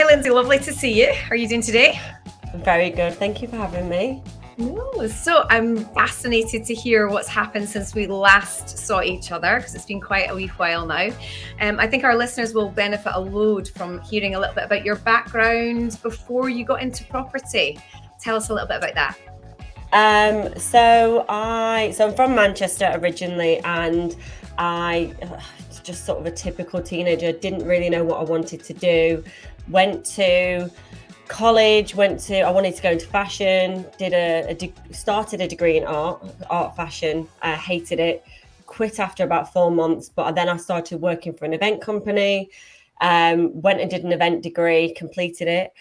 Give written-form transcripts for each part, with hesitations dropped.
Hi, Lindsey. Lovely to see you. How are you doing today? Very good. Thank you for having me. No, so I'm fascinated to hear what's happened since we last saw each other, because it's been quite a wee while now. I think our listeners will benefit a load from hearing a little bit about your background before you got into property. Tell us a little bit about that. So I'm from Manchester originally, and I just sort of a typical teenager, didn't really know what I wanted to do. Went to college, I wanted to go into fashion, started a degree in art fashion. I hated it, quit after about 4 months, but then I started working for an event company. Went and did an event degree, completed it.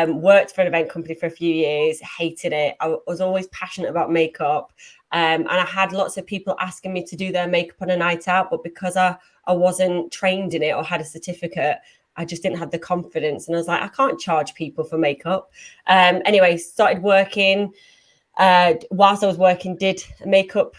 Worked for an event company for a few years, hated it. I was always passionate about makeup. And I had lots of people asking me to do their makeup on a night out, but because I wasn't trained in it or had a certificate, I just didn't have the confidence. And I was like, I can't charge people for makeup. Anyway, started working. Whilst I was working, did a makeup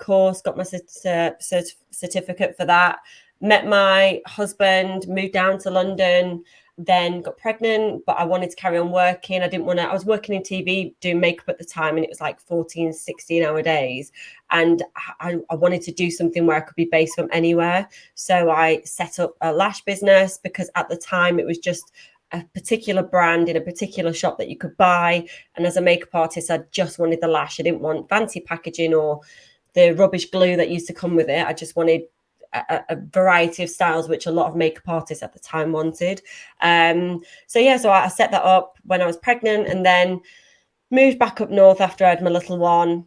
course, got my certificate for that. Met my husband, moved down to London, then got pregnant, but I wanted to carry on working. I was working in TV doing makeup at the time, and it was like 14, 16-hour days. And I wanted to do something where I could be based from anywhere. So I set up a lash business, because at the time it was just a particular brand in a particular shop that you could buy. And as a makeup artist, I just wanted the lash. I didn't want fancy packaging or the rubbish glue that used to come with it. I just wanted a variety of styles, which a lot of makeup artists at the time wanted. So I set that up when I was pregnant, and then moved back up north after I had my little one.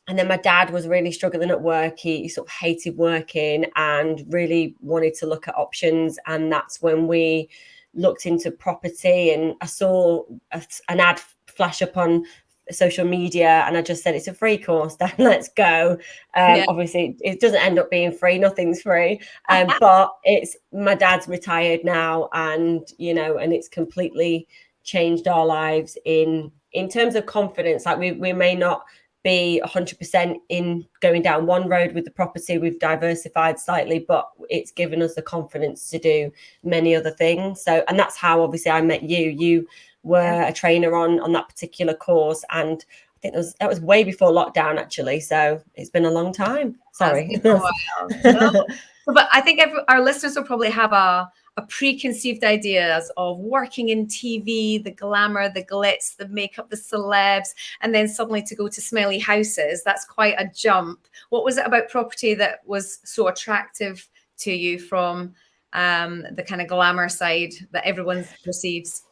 And then my dad was really struggling at work. He sort of hated working and really wanted to look at options. And that's when we looked into property, and I saw an ad flash up on social media, and I just said, it's a free course, Dan, let's go. Obviously it doesn't end up being free, nothing's free, but it's, my dad's retired now, and and it's completely changed our lives in terms of confidence. Like we may not be 100% in going down one road with the property, we've diversified slightly, but it's given us the confidence to do many other things. So, and that's how obviously I met you were a trainer on that particular course, and I think that was way before lockdown actually, so it's been a long time. Sorry. No. But I think our listeners will probably have a preconceived ideas of working in TV, the glamour, the glitz, the makeup, the celebs, and then suddenly to go to smelly houses. That's quite a jump. What was it about property that was so attractive to you from the kind of glamour side that everyone perceives?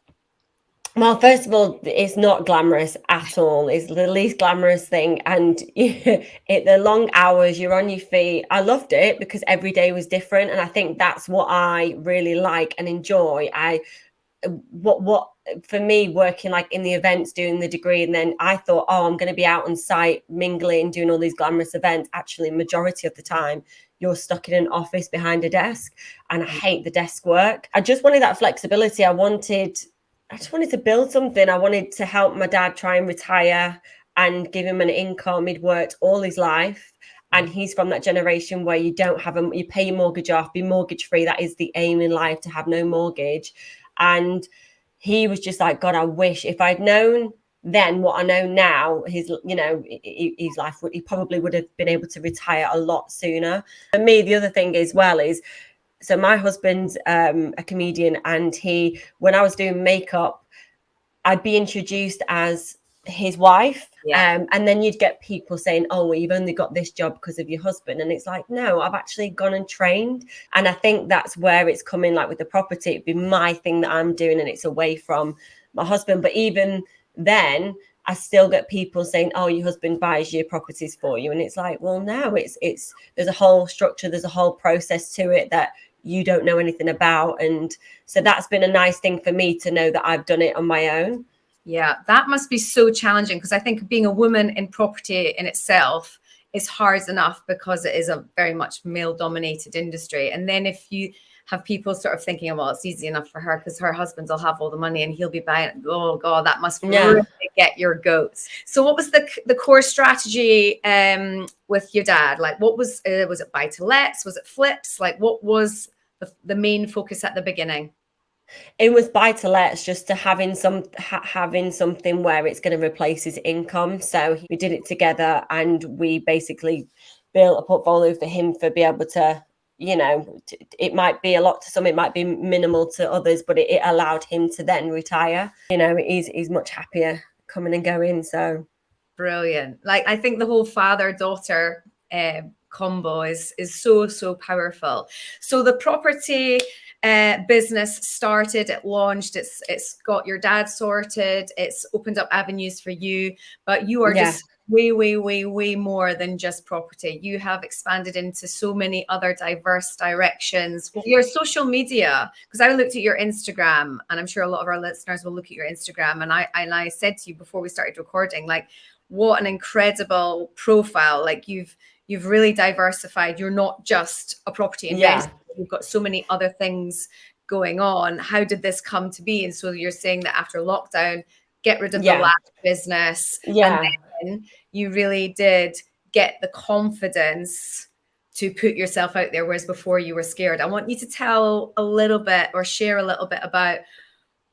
Well, first of all, it's not glamorous at all. It's the least glamorous thing. And the long hours, you're on your feet. I loved it because every day was different. And I think that's what I really like and enjoy. What for me, working like in the events, doing the degree, and then I thought, oh, I'm going to be out on site, mingling, doing all these glamorous events. Actually, majority of the time, you're stuck in an office behind a desk. And I hate the desk work. I just wanted that flexibility. I just wanted to build something. I wanted to help my dad try and retire and give him an income. He'd worked all his life, and he's from that generation where you don't have you pay your mortgage off, be mortgage free. That is the aim in life, to have no mortgage. And he was just like, God, I wish if I'd known then what I know now, his life, he probably would have been able to retire a lot sooner. For me, the other thing as well is, so my husband's a comedian, and when I was doing makeup, I'd be introduced as his wife. And then you'd get people saying, oh, well, you've only got this job because of your husband. And it's like, no, I've actually gone and trained. And I think that's where it's coming, like with the property, it'd be my thing that I'm doing, and it's away from my husband. But even then, I still get people saying, oh, your husband buys your properties for you. And it's like, well, no, it's there's a whole structure, there's a whole process to it that you don't know anything about. And so that's been a nice thing for me to know that I've done it on my own. Yeah, that must be so challenging, because I think being a woman in property in itself is hard enough because it is a very much male dominated industry. And then if you have people sort of thinking, well, it's easy enough for her because her husband will have all the money and he'll be buying it. Oh God, that must really get your goats. So what was the core strategy with your dad? Like, what was it buy to lets? Was it flips? Like, what was the main focus at the beginning? It was buy to lets, just to having something where it's going to replace his income. So we did it together, and we basically built a portfolio for him to be able to, you know, it might be a lot to some, it might be minimal to others, but it allowed him to then retire. You know, he's much happier coming and going. So brilliant. Like, I think the whole father-daughter combo is so powerful. So the property business started, it launched, it's got your dad sorted, it's opened up avenues for you, but you are just way more than just property. You have expanded into so many other diverse directions. Your social media, because I looked at your Instagram, and I'm sure a lot of our listeners will look at your Instagram, and I said to you before we started recording, like, what an incredible profile. Like, you've really diversified. You're not just a property investor. You've got so many other things going on. How did this come to be? And so you're saying that after lockdown, get rid of the last business. And then you really did get the confidence to put yourself out there, whereas before you were scared. I want you to tell a little bit, or share a little bit about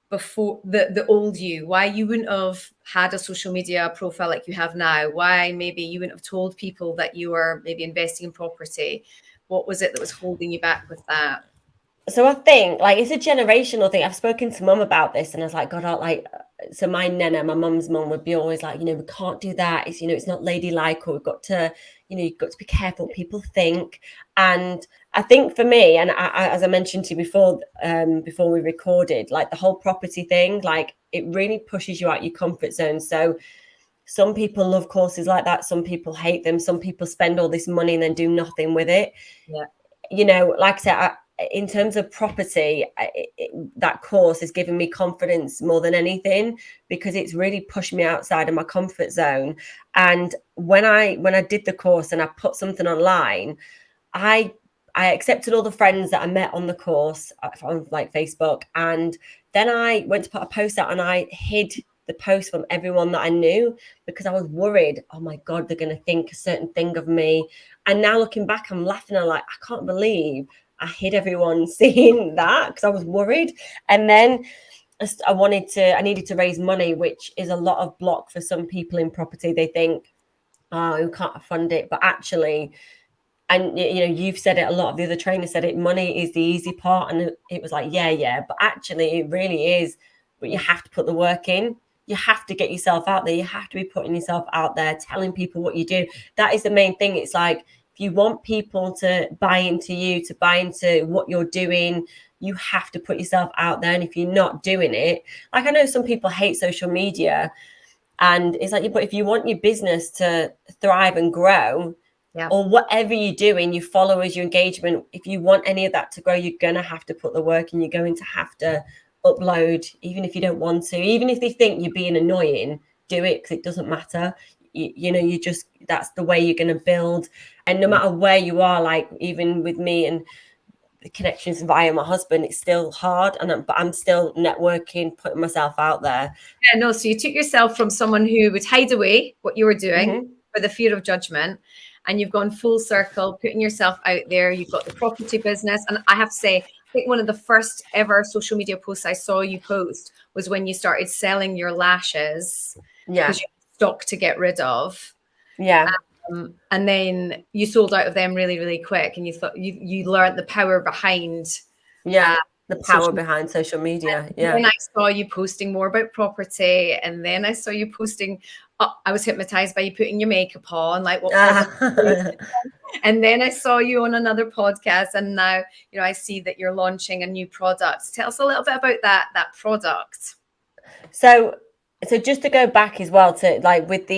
before the old you, why you wouldn't have had a social media profile like you have now, why maybe you wouldn't have told people that you were maybe investing in property. What was it that was holding you back with that? So I think, like, it's a generational thing. I've spoken to mum about this, and I was like, God, so my nana, my mum's mum, would be always like, you know, we can't do that. It's, you know, it's not ladylike, or we've got to, you know, you've got to be careful what people think. And I think for me, and I, as I mentioned to you before we recorded, like the whole property thing, like, it really pushes you out your comfort zone. So some people love courses like that. Some people hate them. Some people spend all this money and then do nothing with it. Yeah. You know, like I said, in terms of property, that course has given me confidence more than anything, because it's really pushed me outside of my comfort zone. And when I did the course and I put something online, I accepted all the friends that I met on the course on like Facebook, and then I went to put a post out, and I hid the post from everyone that I knew, because I was worried, oh my God, they're going to think a certain thing of me. And now looking back, I'm laughing. I'm like, I can't believe I hid everyone seeing that, because I was worried. And then I needed to raise money, which is a lot of block for some people in property. They think, oh, you can't fund it. But actually, and you know, you've said it, a lot of the other trainers said it, money is the easy part. And it was like, yeah, but actually it really is. But you have to put the work in. You have to get yourself out there. You have to be putting yourself out there, telling people what you do. That is the main thing. It's like, if you want people to buy into you, to buy into what you're doing, you have to put yourself out there. And if you're not doing it, like, I know some people hate social media, and it's like, but if you want your business to thrive and grow, or whatever you're doing, your followers, your engagement, if you want any of that to grow, you're going to have to put the work in. You're going to have to upload, even if you don't want to, even if they think you're being annoying, do it, because it doesn't matter. You know, you just, that's the way you're going to build. And no matter where you are, like even with me and the connections via my husband, it's still hard, but I'm still networking, putting myself out there. Yeah, no, so you took yourself from someone who would hide away what you were doing for the fear of judgment, and you've gone full circle, putting yourself out there. You've got the property business. And I have to say, I think one of the first ever social media posts I saw you post was when you started selling your lashes. Because you had stock to get rid of. And then you sold out of them really quick, and you thought you learned the power behind the power behind social media. And then I saw you posting more about property, and then I saw you posting, I was hypnotized by you putting your makeup on, like what and then I saw you on another podcast, and now, you know, I see that you're launching a new product. Tell us a little bit about that product. So just to go back as well to, like, with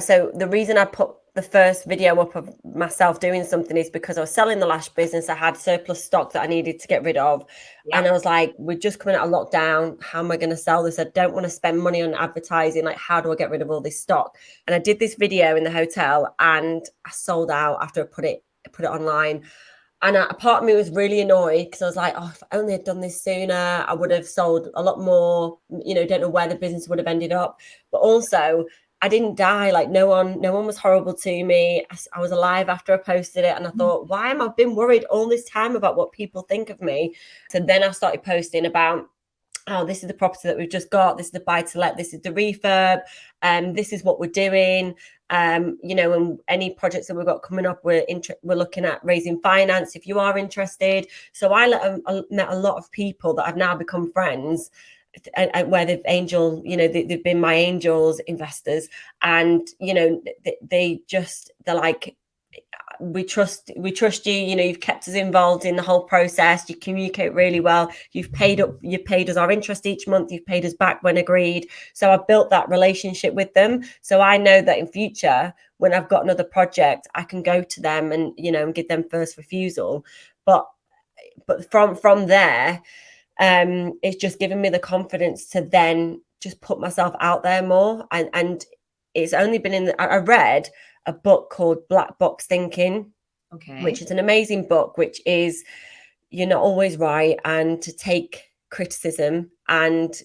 so the reason I put the first video up of myself doing something is because I was selling the lash business. I had surplus stock that I needed to get rid of. And I was like, we're just coming out of lockdown. How am I going to sell this? I don't want to spend money on advertising. Like, how do I get rid of all this stock? And I did this video in the hotel, and I sold out after I put it online. And a part of me was really annoyed, because I was like, oh, if I only had done this sooner, I would have sold a lot more. You know, don't know where the business would have ended up. But also, I didn't die. Like, no one was horrible to me. I was alive after I posted it. And I thought, why am I been worried all this time about what people think of me? So then I started posting about oh, this is the property that we've just got, this is the buy to let, this is the refurb, this is what we're doing, you know, and any projects that we've got coming up, we're looking at raising finance if you are interested. So I met a lot of people that I've now become friends, and where they've they've been my angels investors, and you know, they're like, we trust you, you know, you've kept us involved in the whole process, you communicate really well, you've paid us our interest each month, you've paid us back when agreed. So I've built that relationship with them, so I know that in future when I've got another project, I can go to them and, you know, and give them first refusal. But from there, it's just given me the confidence to then just put myself out there more. And it's only been I read a book called Black Box Thinking, which is an amazing book, which is, you're not always right, and to take criticism, and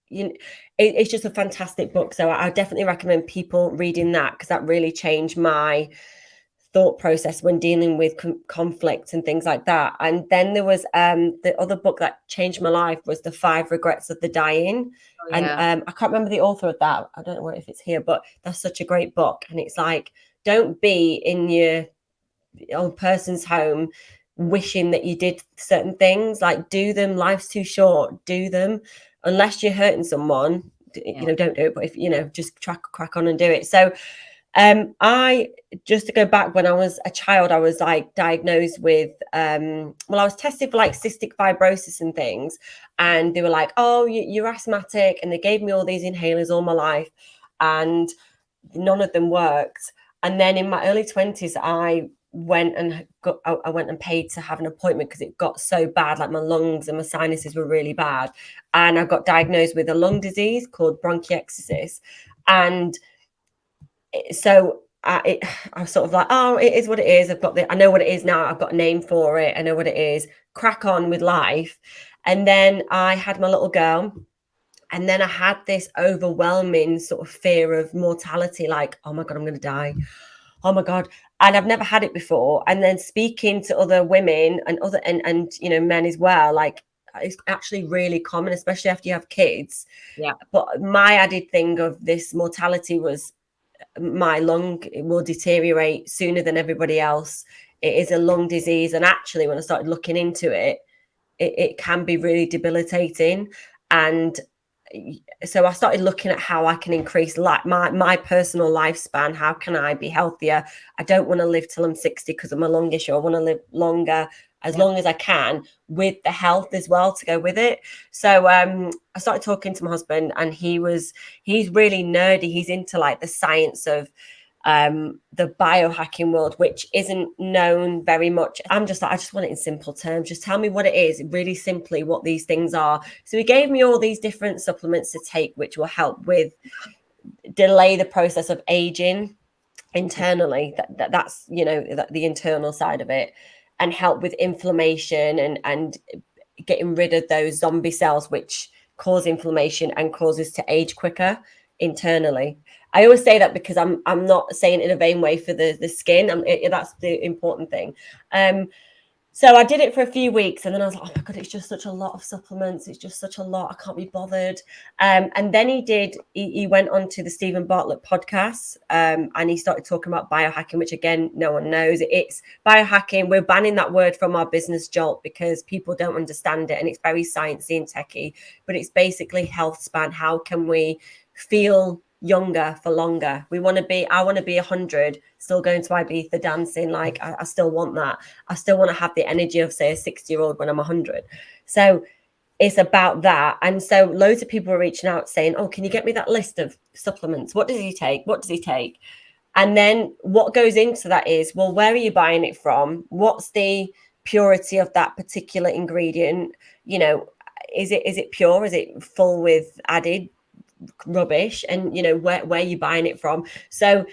you know, it's just a fantastic book. So I definitely recommend people reading that, because that really changed my thought process when dealing with conflict and things like that. And then there was the other book that changed my life was The 5 Regrets of the Dying. And I can't remember the author of that. I don't know if it's here, but that's such a great book. And it's like, don't be in your old person's home wishing that you did certain things. Like, do them. Life's too short. Do them. Unless you're hurting someone, you know, don't do it. But if, you know, just crack on and do it. So I, just to go back, when I was a child, I was like diagnosed with, I was tested for like cystic fibrosis and things. And they were like, oh, you're asthmatic. And they gave me all these inhalers all my life, and none of them worked. And then in my early 20s, I went and paid to have an appointment, because it got so bad, like my lungs and my sinuses were really bad. And I got diagnosed with a lung disease called bronchiectasis. And so I was sort of like, oh, it is what it is. I know what it is now. I've got a name for it. I know what it is. Crack on with life. And then I had my little girl. And then I had this overwhelming sort of fear of mortality, like, oh my God, I'm going to die. Oh my God. And I've never had it before. And then speaking to other women and you know, men as well, like, it's actually really common, especially after you have kids. Yeah. But my added thing of this mortality was, my lung will deteriorate sooner than everybody else. It is a lung disease. And actually, when I started looking into it, it can be really debilitating. And so I started looking at how I can increase my personal lifespan. How can I be healthier? I don't want to live till I'm 60 because of my lung issue. I want to live longer, as long as I can, with the health as well to go with it. So I started talking to my husband, and he's really nerdy. He's into like the science of the biohacking world, which isn't known very much. I'm just like, I just want it in simple terms. Just tell me what it is, really simply, what these things are. So he gave me all these different supplements to take, which will help with delay the process of aging internally. That's, you know, the internal side of it, and help with inflammation and getting rid of those zombie cells which cause inflammation and cause us to age quicker internally. I always say that because I'm not saying it in a vain way for the skin. That's the important thing. So I did it for a few weeks, and then I was like, oh my God, it's just such a lot of supplements. It's just such a lot. I can't be bothered. And then he went on to the Stephen Bartlett podcast, and he started talking about biohacking, which again, no one knows. It's biohacking. We're banning that word from our business jolt because people don't understand it, and it's very sciencey and techie, but it's basically health span. How can we feel younger for longer? I want to be 100, still going to Ibiza dancing. Like, I still want that. I still want to have the energy of, say, a 60-year-old when I'm 100. So it's about that. And so loads of people are reaching out saying, oh, can you get me that list of supplements? What does he take? And then what goes into that is, well, where are you buying it from? What's the purity of that particular ingredient? You know, is it pure? Is it full with added rubbish? And, you know, where you buying it from? So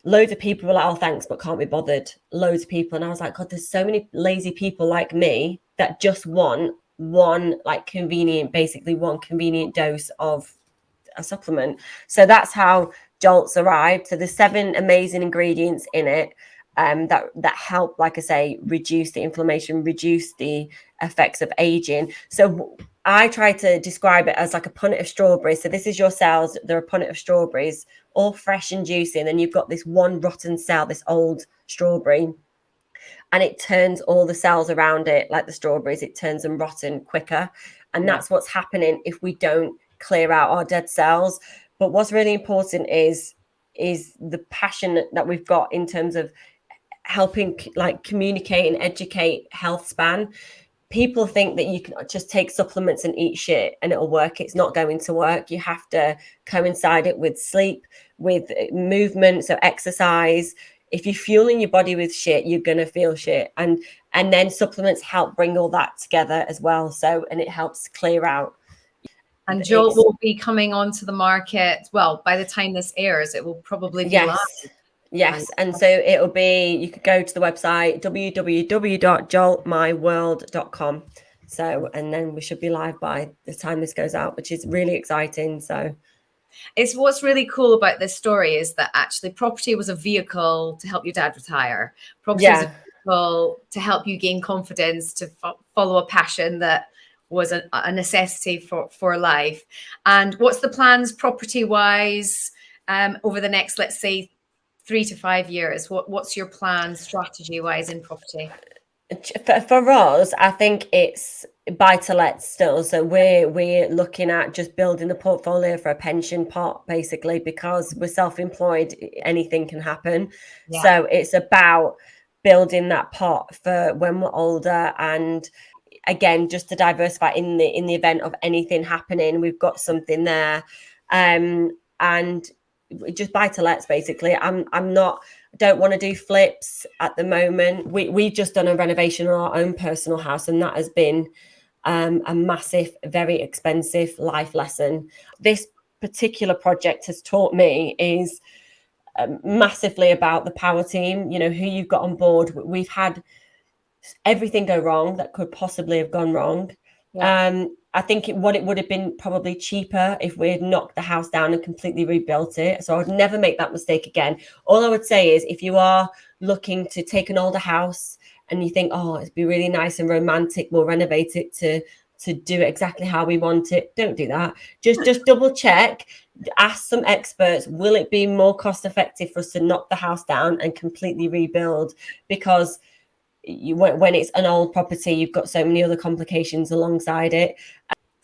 loads of people were like, oh, thanks, but can't be bothered. Loads of people. And I was like, God, there's so many lazy people like me that just want one convenient dose of a supplement. So that's how Jolts arrived. So there's 7 amazing ingredients in it. that help, like I say, reduce the inflammation, reduce the effects of aging. So I try to describe it as like a punnet of strawberries. So this is your cells, they're a punnet of strawberries, all fresh and juicy, and then you've got this one rotten cell, this old strawberry, and it turns all the cells around it, like the strawberries, it turns them rotten quicker. And that's what's happening if we don't clear out our dead cells. But what's really important is the passion that we've got in terms of helping like communicate and educate health span. People think that you can just take supplements and eat shit and it'll work. It's not going to work. You have to coincide it with sleep, with movement, so exercise. If you're fueling your body with shit, you're gonna feel shit. And then supplements help bring all that together as well. So, and it helps clear out. And Jolt will be coming onto the market. Well, by the time this airs, it will probably be live. Yes, and so it'll be, you could go to the website www.joltmyworld.com. So, and then we should be live by the time this goes out, which is really exciting. So it's what's really cool about this story is that actually property was a vehicle to help your dad retire. Property was a vehicle to help you gain confidence, to follow a passion that was a necessity for life. And what's the plans property wise over the next, let's say, 3 to 5 years? What's your plan strategy wise in property? For us, I think it's buy to let still. So we're looking at just building a portfolio for a pension pot, basically, because we're self-employed, anything can happen. Yeah. So it's about building that pot for when we're older, and again, just to diversify in the event of anything happening, we've got something there. And just buy to lets, basically. I don't want to do flips at the moment. We've just done a renovation on our own personal house, and that has been a massive, very expensive life lesson. This particular project has taught me is massively about the power team, you know, who you've got on board. We've had everything go wrong that could possibly have gone wrong. Yeah. I think it would have been probably cheaper if we had knocked the house down and completely rebuilt it. So I would never make that mistake again. All I would say is, if you are looking to take an older house and you think, oh, it'd be really nice and romantic, we'll renovate it to do it exactly how we want it. Don't do that. Just double check, ask some experts. Will it be more cost effective for us to knock the house down and completely rebuild? Because when it's an old property, you've got so many other complications alongside it.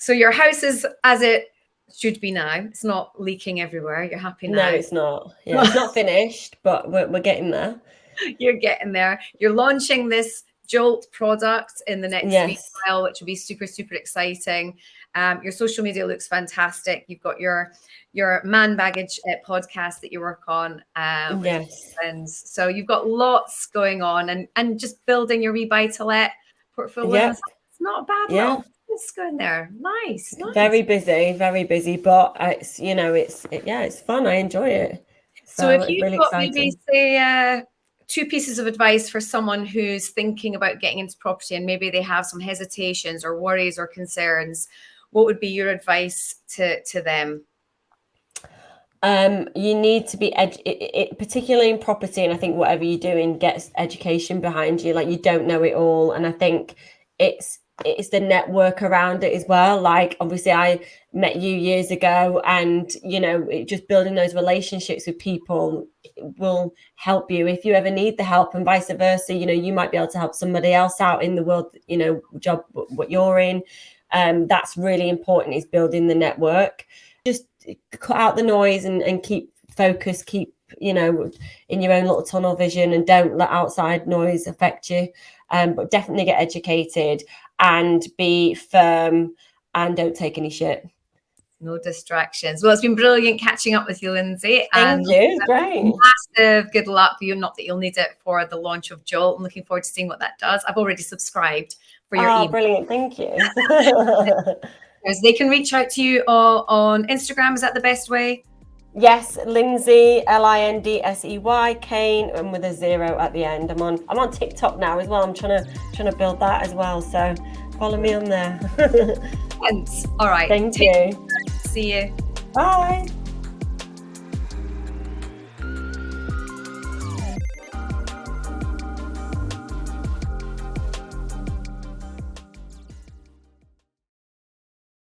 So your house is as it should be now. It's not leaking everywhere. You're happy now? No, it's not. Yeah, it's not finished, but we're getting there. You're getting there. You're launching this Jolt product in the next week, which will be super, super exciting. Your social media looks fantastic. You've got your Man Baggage podcast that you work on. And so you've got lots going on, and just building your rebuy to let portfolio. Yeah. It's not bad. Yeah. It's going there. Nice. Very busy, but it's fun. I enjoy it. So if you've got maybe say 2 pieces of advice for someone who's thinking about getting into property and maybe they have some hesitations or worries or concerns, what would be your advice to them? You need to be particularly in property, and I think whatever you're doing, get education behind you. Like, you don't know it all, and I think it's the network around it as well. Like, obviously I met you years ago, and just building those relationships with people will help you if you ever need the help, and vice versa. You might be able to help somebody else out in the world, job what you're in. That's really important, is building the network. Just cut out the noise and keep focused, keep in your own little tunnel vision, and don't let outside noise affect you. But definitely get educated and be firm, and don't take any shit. No distractions. Well, it's been brilliant catching up with you, Lindsey. Thank you. Great. Massive good luck for you. Not that you'll need it for the launch of Jolt. I'm looking forward to seeing what that does. I've already subscribed for your email. Brilliant. Thank you. They can reach out to you on Instagram. Is that the best way? Yes, Lindsey, Lindsey, Kane, and with a 0 at the end. I'm on TikTok now as well. I'm trying to build that as well. So follow me on there. Thanks. All right. Thank you. See you. Bye.